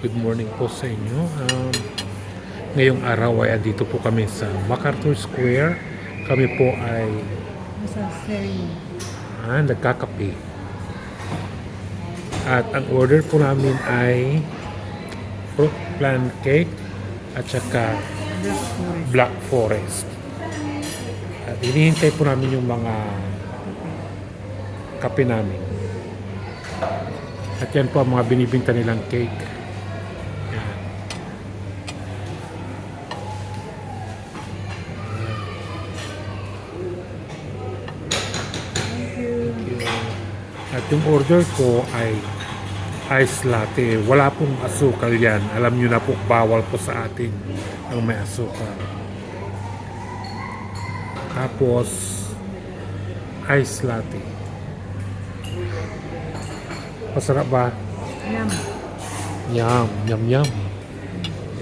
good morning po sa inyo. Ngayong araw ay andito po kami sa MacArthur Square. Kami po ay Sa Serio. nagkakape. At ang order po namin ay fruit flan cake at saka Black Forest. black forest. At hinihintay po namin yung mga kape namin. At yan po ang mga binibinta nilang cake. Yan. Thank you. At yung order ko ay ice latte. Wala pong asukal yan. Alam nyo na po, bawal po sa atin ang may asukal. Tapos, ice latte. Masarap ba? Yum. Yum, yum, yum.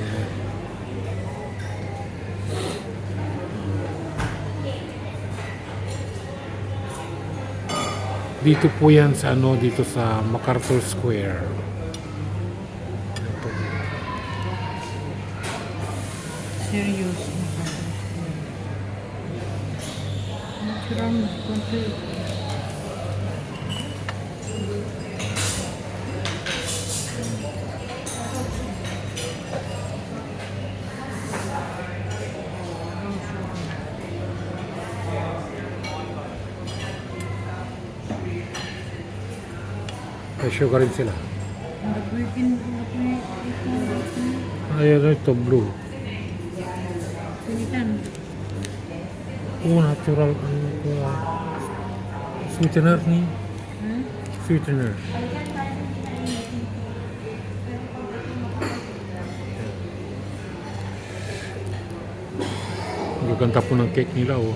Yan. Dito po yan sa dito sa MacArthur Square. Yan po. Serious. Natural konti. May sugar rin sila. Nag-weekend Ayan ito, blue. Pilitan. Natural. Sweetener ni. Hmm? Sweetener. Ang gaganda po ng cake nila, oh.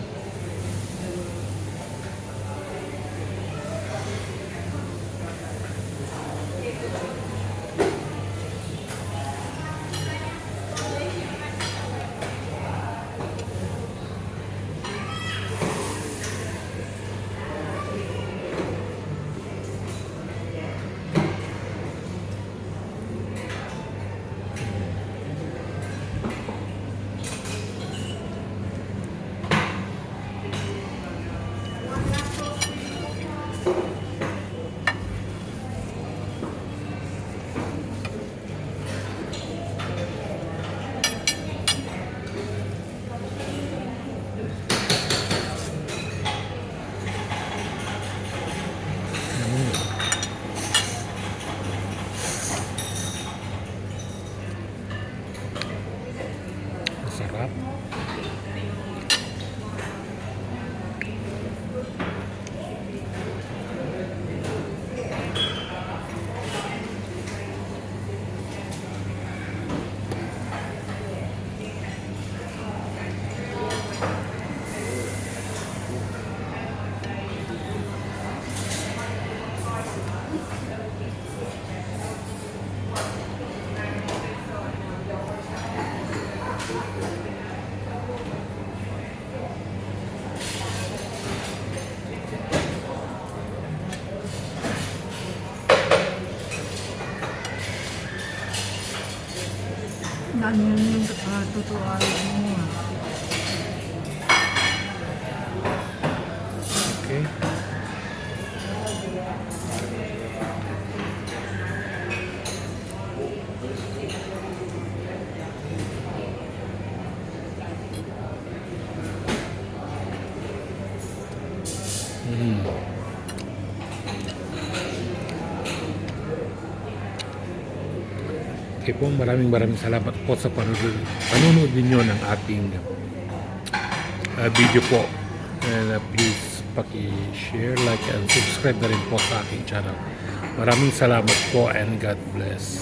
Masarap. Ano yung tutuan mo? Okay. Okay po, maraming salamat po sa panonood ninyo ng ating video po. And please paki-share, like, and subscribe na rin po sa ating channel. Maraming salamat po and God bless.